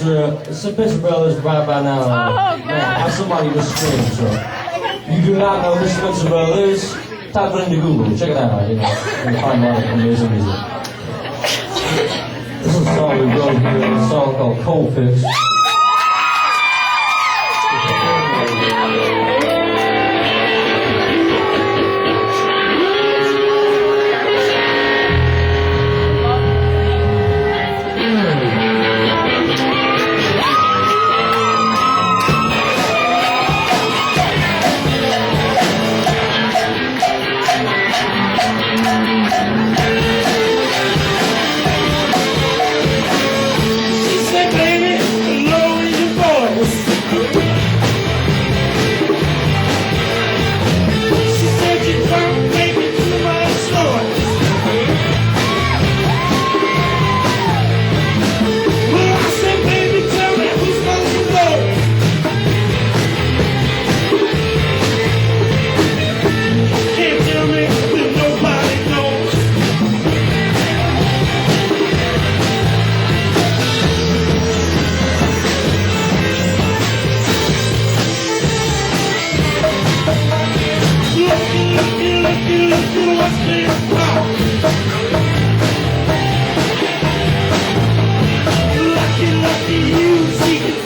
Bishop Brothers right by now. Man, have somebody just scream. So, you do not know who Spencer Brothers? Type it into Google. Check it out. You can find a lot of amazing music. This is a song we wrote here. It's a song called Cold Fix. Lucky you, see